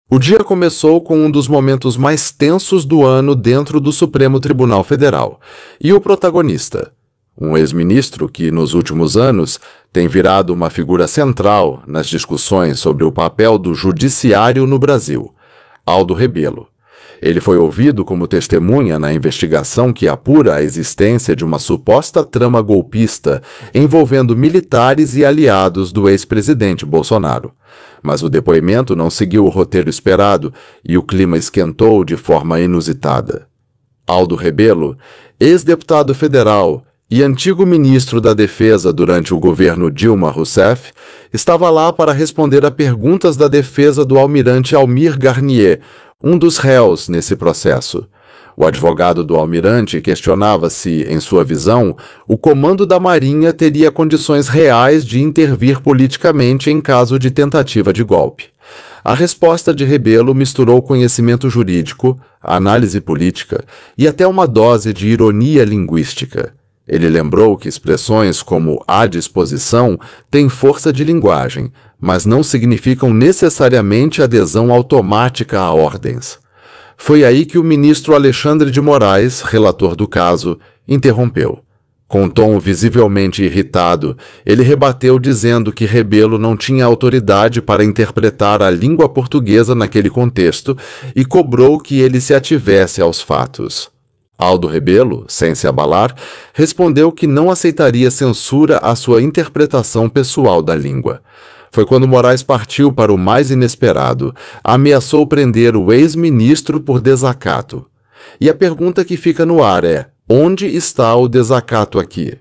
O dia começou com um dos momentos mais tensos do ano dentro do Supremo Tribunal Federal. E o protagonista, um ex-ministro que, nos últimos anos, tem virado uma figura central nas discussões sobre o papel do judiciário no Brasil, Aldo Rebelo. Ele foi ouvido como testemunha na investigação que apura a existência de uma suposta trama golpista envolvendo militares e aliados do ex-presidente Bolsonaro. Mas o depoimento não seguiu o roteiro esperado e o clima esquentou de forma inusitada. Aldo Rebelo, ex-deputado federal e antigo ministro da Defesa durante o governo Dilma Rousseff, estava lá para responder a perguntas da defesa do almirante Almir Garnier, um dos réus nesse processo. O advogado do almirante questionava se, em sua visão, o comando da Marinha teria condições reais de intervir politicamente em caso de tentativa de golpe. A resposta de Rebelo misturou conhecimento jurídico, análise política e até uma dose de ironia linguística. Ele lembrou que expressões como à disposição têm força de linguagem, mas não significam necessariamente adesão automática a ordens. Foi aí que o ministro Alexandre de Moraes, relator do caso, interrompeu. Com um tom visivelmente irritado, ele rebateu dizendo que Rebelo não tinha autoridade para interpretar a língua portuguesa naquele contexto e cobrou que ele se ativesse aos fatos. Aldo Rebelo, sem se abalar, respondeu que não aceitaria censura à sua interpretação pessoal da língua. Foi quando Moraes partiu para o mais inesperado, ameaçou prender o ex-ministro por desacato. E a pergunta que fica no ar é: onde está o desacato aqui?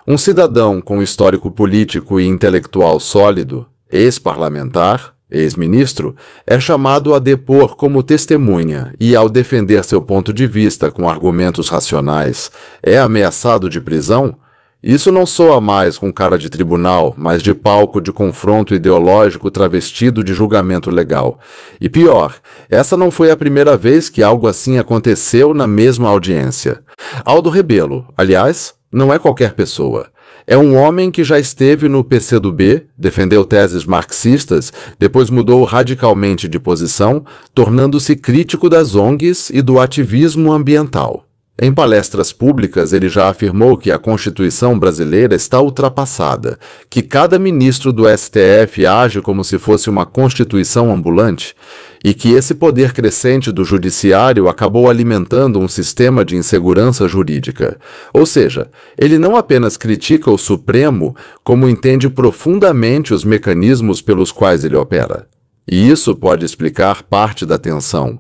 Um cidadão com histórico político e intelectual sólido, ex-parlamentar, ex-ministro, é chamado a depor como testemunha e, ao defender seu ponto de vista com argumentos racionais, é ameaçado de prisão? Isso não soa mais com cara de tribunal, mas de palco de confronto ideológico travestido de julgamento legal. E pior, essa não foi a primeira vez que algo assim aconteceu na mesma audiência. Aldo Rebelo, aliás, não é qualquer pessoa. É um homem que já esteve no PCdoB, defendeu teses marxistas, depois mudou radicalmente de posição, tornando-se crítico das ONGs e do ativismo ambiental. Em palestras públicas, ele já afirmou que a Constituição brasileira está ultrapassada, que cada ministro do STF age como se fosse uma Constituição ambulante e que esse poder crescente do judiciário acabou alimentando um sistema de insegurança jurídica. Ou seja, ele não apenas critica o Supremo, como entende profundamente os mecanismos pelos quais ele opera. E isso pode explicar parte da tensão.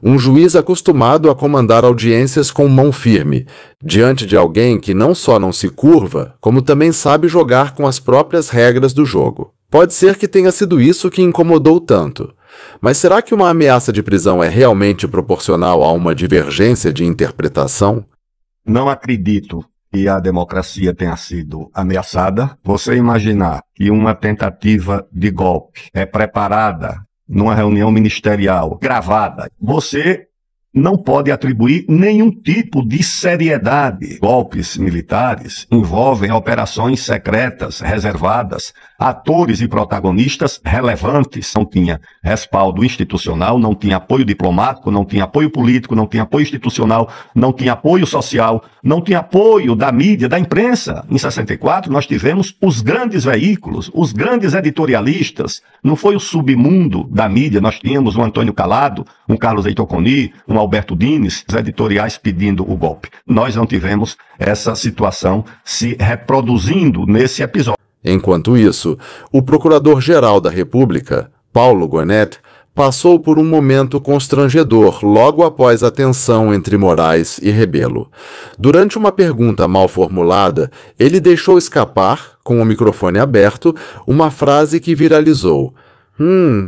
Um juiz acostumado a comandar audiências com mão firme, diante de alguém que não só não se curva, como também sabe jogar com as próprias regras do jogo. Pode ser que tenha sido isso que incomodou tanto. Mas será que uma ameaça de prisão é realmente proporcional a uma divergência de interpretação? Não acredito que a democracia tenha sido ameaçada. Você imaginar que uma tentativa de golpe é preparada numa reunião ministerial, gravada, você não pode atribuir nenhum tipo de seriedade. Golpes militares envolvem operações secretas, reservadas, atores e protagonistas relevantes. Não tinha respaldo institucional, não tinha apoio diplomático, não tinha apoio político, não tinha apoio institucional, não tinha apoio social, não tinha apoio da mídia, da imprensa. Em 64 nós tivemos os grandes veículos, os grandes editorialistas. Não foi o submundo da mídia, nós tínhamos um Antônio Calado, um Carlos Heitor Coni, um Alberto Dines, os editoriais pedindo o golpe. Nós não tivemos essa situação se reproduzindo nesse episódio. Enquanto isso, o Procurador-Geral da República, Paulo Gonet, passou por um momento constrangedor logo após a tensão entre Moraes e Rebelo. Durante uma pergunta mal formulada, ele deixou escapar, com o microfone aberto, uma frase que viralizou.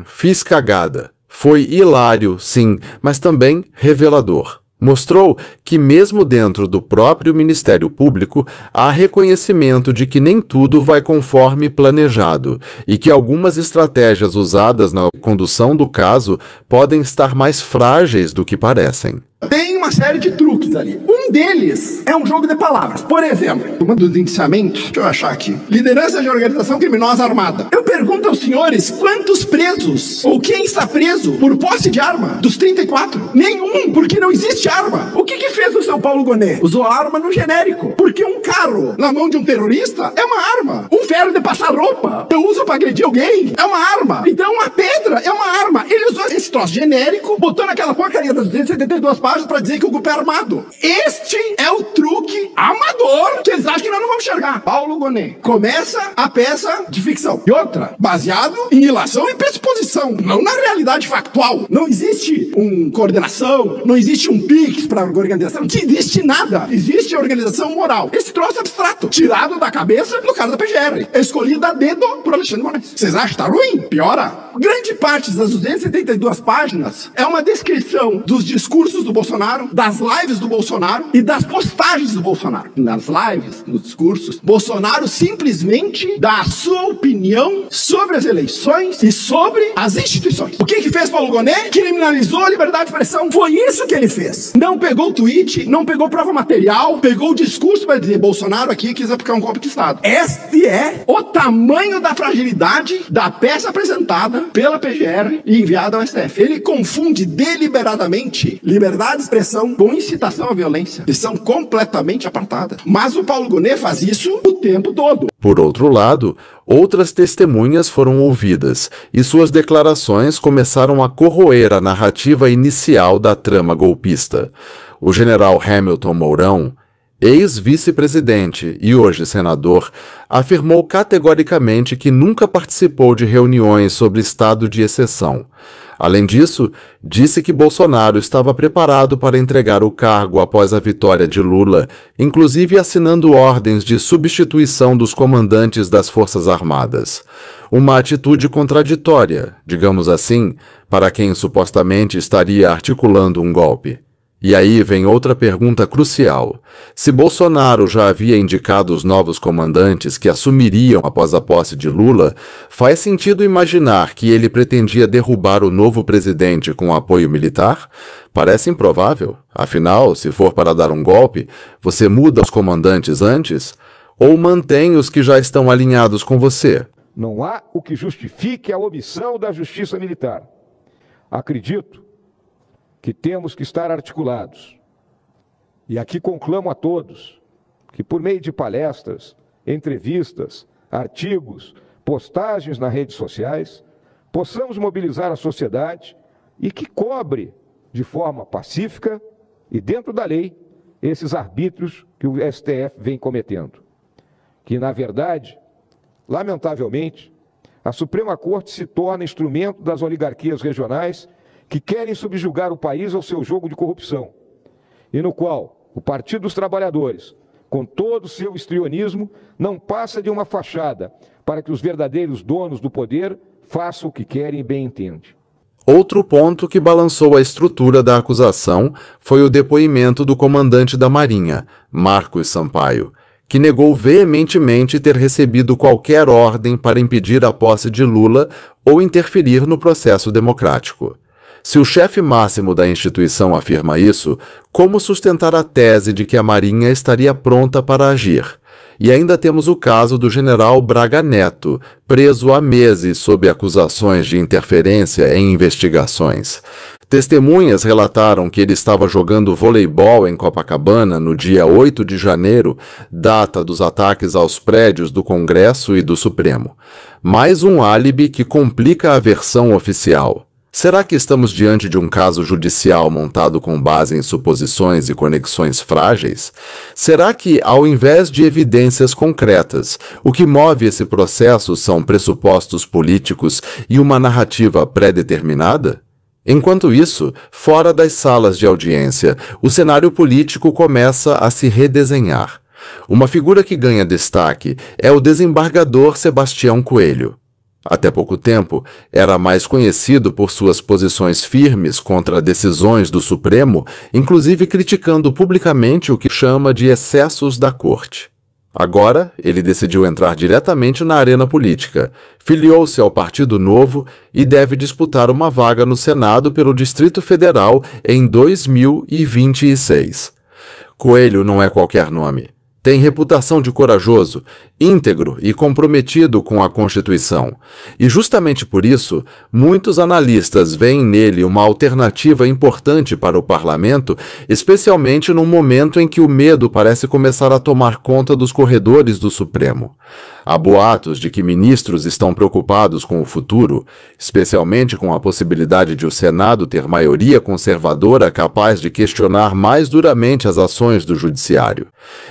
Fiz cagada. Foi hilário, sim, mas também revelador. Mostrou que, mesmo dentro do próprio Ministério Público, há reconhecimento de que nem tudo vai conforme planejado e que algumas estratégias usadas na condução do caso podem estar mais frágeis do que parecem. Tem uma série de truques ali. Um deles é um jogo de palavras. Por exemplo, uma dos indiciamentos, deixa eu achar aqui, liderança de organização criminosa armada. Eu pergunto aos senhores quantos presos, ou quem está preso por posse de arma dos 34? Nenhum, porque não existe arma. O que fez o seu Paulo Gonet? Usou a arma no genérico. Porque um carro na mão de um terrorista é uma arma. Um ferro de passar roupa eu uso para agredir alguém é uma arma. Então uma pedra é uma arma. Ele usou esse troço genérico, botou naquela porcaria das 272 páginas para dizer que o grupo é armado. Este é o truque amador que eles acham que nós não vamos enxergar. Paulo Gonet começa a peça de ficção. E outra, baseado em ilação e pressuposição, não na realidade factual. Não existe coordenação, não existe um PIX para organização, não existe nada. Existe organização moral. Esse troço abstrato, tirado da cabeça no caso da PGR, escolhido a dedo por Alexandre de Moraes. Vocês acham que tá ruim? Piora. Grande parte das 272 páginas é uma descrição dos discursos do Bolsonaro, das lives do Bolsonaro e das postagens do Bolsonaro. Nas lives, nos discursos, Bolsonaro simplesmente dá a sua opinião sobre as eleições e sobre as instituições. O que fez Paulo Gonet? Criminalizou a liberdade de expressão. Foi isso que ele fez. Não pegou o tweet, não pegou prova material, pegou o discurso para dizer Bolsonaro aqui quis aplicar um golpe de Estado. Este é o tamanho da fragilidade da peça apresentada pela PGR e enviada ao STF. Ele confunde deliberadamente liberdade de expressão com incitação à violência, que são completamente apartadas. Mas o Paulo Gonet faz isso o tempo todo. Por outro lado, outras testemunhas foram ouvidas e suas declarações começaram a corroer a narrativa inicial da trama golpista. O general Hamilton Mourão, ex-vice-presidente e hoje senador, afirmou categoricamente que nunca participou de reuniões sobre estado de exceção. Além disso, disse que Bolsonaro estava preparado para entregar o cargo após a vitória de Lula, inclusive assinando ordens de substituição dos comandantes das Forças Armadas. Uma atitude contraditória, digamos assim, para quem supostamente estaria articulando um golpe. E aí vem outra pergunta crucial. Se Bolsonaro já havia indicado os novos comandantes que assumiriam após a posse de Lula, faz sentido imaginar que ele pretendia derrubar o novo presidente com apoio militar? Parece improvável. Afinal, se for para dar um golpe, você muda os comandantes antes? Ou mantém os que já estão alinhados com você? Não há o que justifique a omissão da justiça militar. Acredito que temos que estar articulados. E aqui conclamo a todos que, por meio de palestras, entrevistas, artigos, postagens nas redes sociais, possamos mobilizar a sociedade e que cobre de forma pacífica e dentro da lei esses arbítrios que o STF vem cometendo. Que, na verdade, lamentavelmente, a Suprema Corte se torna instrumento das oligarquias regionais que querem subjugar o país ao seu jogo de corrupção, e no qual o Partido dos Trabalhadores, com todo o seu histrionismo, não passa de uma fachada para que os verdadeiros donos do poder façam o que querem e bem entendem. Outro ponto que balançou a estrutura da acusação foi o depoimento do comandante da Marinha, Marcos Sampaio, que negou veementemente ter recebido qualquer ordem para impedir a posse de Lula ou interferir no processo democrático. Se o chefe máximo da instituição afirma isso, como sustentar a tese de que a Marinha estaria pronta para agir? E ainda temos o caso do general Braga Neto, preso há meses sob acusações de interferência em investigações. Testemunhas relataram que ele estava jogando voleibol em Copacabana no dia 8 de janeiro, data dos ataques aos prédios do Congresso e do Supremo. Mais um álibi que complica a versão oficial. Será que estamos diante de um caso judicial montado com base em suposições e conexões frágeis? Será que, ao invés de evidências concretas, o que move esse processo são pressupostos políticos e uma narrativa pré-determinada? Enquanto isso, fora das salas de audiência, o cenário político começa a se redesenhar. Uma figura que ganha destaque é o desembargador Sebastião Coelho. Até pouco tempo, era mais conhecido por suas posições firmes contra decisões do Supremo, inclusive criticando publicamente o que chama de excessos da Corte. Agora, ele decidiu entrar diretamente na arena política, filiou-se ao Partido Novo e deve disputar uma vaga no Senado pelo Distrito Federal em 2026. Coelho não é qualquer nome. Tem reputação de corajoso, íntegro e comprometido com a Constituição. E justamente por isso, muitos analistas veem nele uma alternativa importante para o parlamento, especialmente num momento em que o medo parece começar a tomar conta dos corredores do Supremo. Há boatos de que ministros estão preocupados com o futuro, especialmente com a possibilidade de o Senado ter maioria conservadora capaz de questionar mais duramente as ações do Judiciário.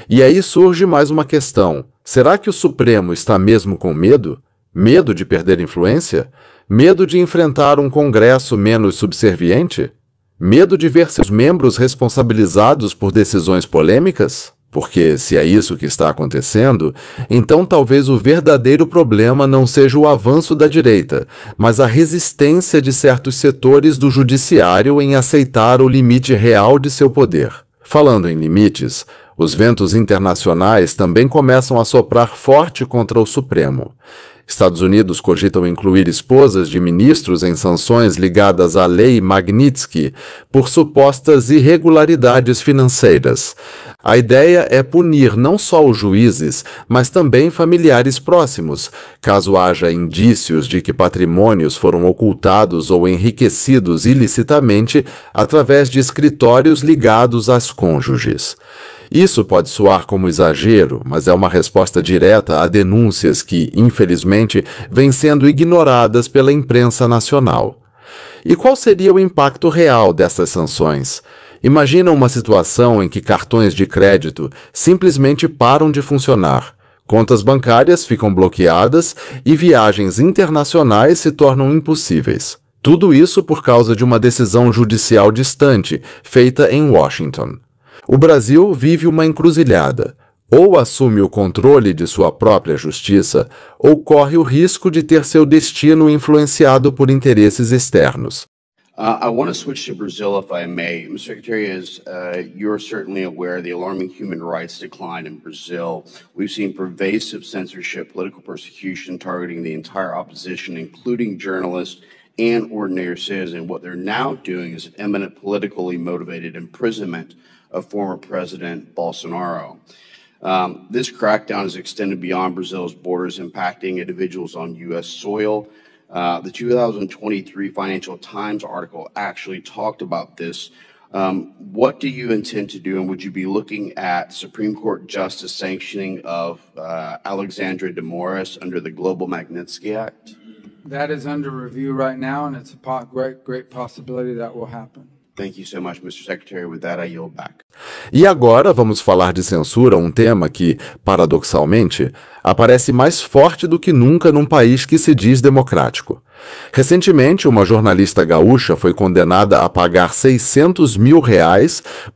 E aí surge mais uma questão. Será que o Supremo está mesmo com medo? Medo de perder influência? Medo de enfrentar um Congresso menos subserviente? Medo de ver seus membros responsabilizados por decisões polêmicas? Porque, se é isso que está acontecendo, então talvez o verdadeiro problema não seja o avanço da direita, mas a resistência de certos setores do judiciário em aceitar o limite real de seu poder. Falando em limites, os ventos internacionais também começam a soprar forte contra o Supremo. Estados Unidos cogitam incluir esposas de ministros em sanções ligadas à Lei Magnitsky por supostas irregularidades financeiras. A ideia é punir não só os juízes, mas também familiares próximos, caso haja indícios de que patrimônios foram ocultados ou enriquecidos ilicitamente através de escritórios ligados às cônjuges. Isso pode soar como exagero, mas é uma resposta direta a denúncias que, infelizmente, vêm sendo ignoradas pela imprensa nacional. E qual seria o impacto real dessas sanções? Imagina uma situação em que cartões de crédito simplesmente param de funcionar, contas bancárias ficam bloqueadas e viagens internacionais se tornam impossíveis. Tudo isso por causa de uma decisão judicial distante, feita em Washington. O Brasil vive uma encruzilhada. Ou assume o controle de sua própria justiça, ou corre o risco de ter seu destino influenciado por interesses externos. I want to switch to Brazil, if I may. Mr. Secretary, as you're certainly aware, the alarming human rights decline in Brazil. We've seen pervasive censorship, political persecution targeting the entire opposition, including journalists and ordinary citizens. What they're now doing is an imminent politically motivated imprisonment of former President Bolsonaro. This crackdown is extended beyond Brazil's borders, impacting individuals on U.S. soil. The 2023 Financial Times article actually talked about this. What do you intend to do, and would you be looking at Supreme Court justice sanctioning of Alexandre de Moraes under the Global Magnitsky Act? That is under review right now, and it's a great possibility that will happen. Thank you so much, Mr. Secretary. With that, I yield back. E agora vamos falar de censura, um tema que, paradoxalmente, aparece mais forte do que nunca num país que se diz democrático. Recentemente, uma jornalista gaúcha foi condenada a pagar R$600 mil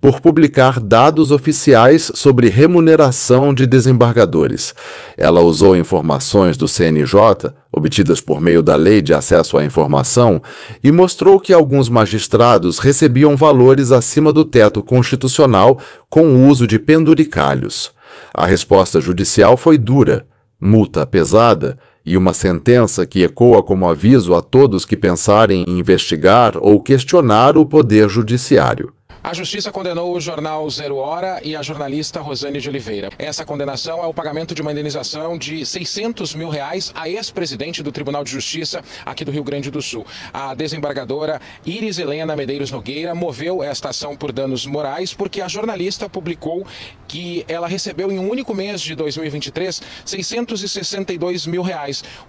por publicar dados oficiais sobre remuneração de desembargadores. Ela usou informações do CNJ, obtidas por meio da Lei de Acesso à Informação, e mostrou que alguns magistrados recebiam valores acima do teto constitucional com o uso de penduricalhos. A resposta judicial foi dura, multa pesada e uma sentença que ecoa como aviso a todos que pensarem em investigar ou questionar o poder judiciário. A Justiça condenou o jornal Zero Hora e a jornalista Rosane de Oliveira. Essa condenação é o pagamento de uma indenização de R$600 mil a ex-presidente do Tribunal de Justiça aqui do Rio Grande do Sul. A desembargadora Iris Helena Medeiros Nogueira moveu esta ação por danos morais porque a jornalista publicou que ela recebeu em um único mês de 2023 R$662 mil,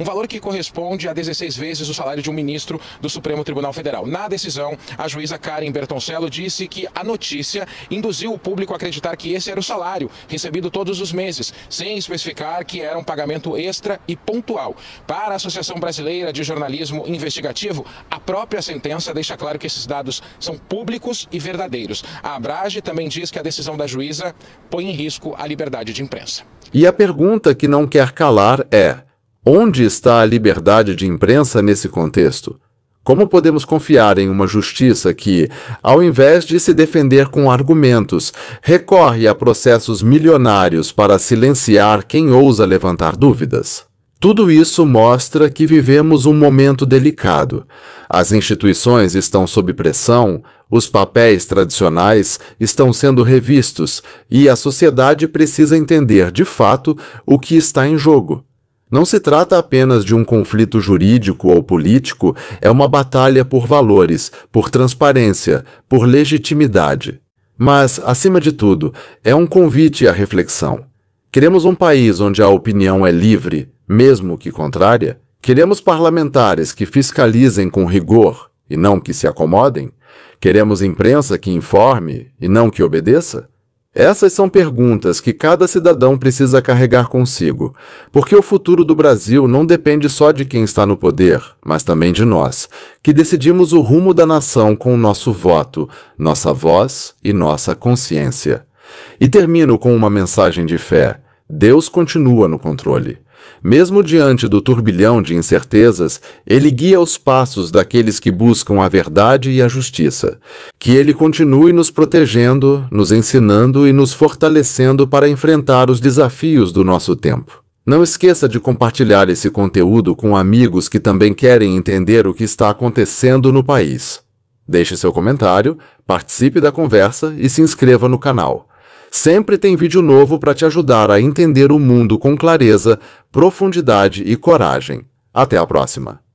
um valor que corresponde a 16 vezes o salário de um ministro do Supremo Tribunal Federal. Na decisão, a juíza Karen Bertoncello disse que a notícia induziu o público a acreditar que esse era o salário recebido todos os meses, sem especificar que era um pagamento extra e pontual. Para a Associação Brasileira de Jornalismo Investigativo, a própria sentença deixa claro que esses dados são públicos e verdadeiros. A Abrage também diz que a decisão da juíza põe em risco a liberdade de imprensa. E a pergunta que não quer calar é: onde está a liberdade de imprensa nesse contexto? Como podemos confiar em uma justiça que, ao invés de se defender com argumentos, recorre a processos milionários para silenciar quem ousa levantar dúvidas? Tudo isso mostra que vivemos um momento delicado. As instituições estão sob pressão, os papéis tradicionais estão sendo revistos e a sociedade precisa entender, de fato, o que está em jogo. Não se trata apenas de um conflito jurídico ou político, é uma batalha por valores, por transparência, por legitimidade. Mas, acima de tudo, é um convite à reflexão. Queremos um país onde a opinião é livre, mesmo que contrária? Queremos parlamentares que fiscalizem com rigor e não que se acomodem? Queremos imprensa que informe e não que obedeça? Essas são perguntas que cada cidadão precisa carregar consigo, porque o futuro do Brasil não depende só de quem está no poder, mas também de nós, que decidimos o rumo da nação com o nosso voto, nossa voz e nossa consciência. E termino com uma mensagem de fé. Deus continua no controle. Mesmo diante do turbilhão de incertezas, Ele guia os passos daqueles que buscam a verdade e a justiça. Que Ele continue nos protegendo, nos ensinando e nos fortalecendo para enfrentar os desafios do nosso tempo. Não esqueça de compartilhar esse conteúdo com amigos que também querem entender o que está acontecendo no país. Deixe seu comentário, participe da conversa e se inscreva no canal. Sempre tem vídeo novo para te ajudar a entender o mundo com clareza, profundidade e coragem. Até a próxima!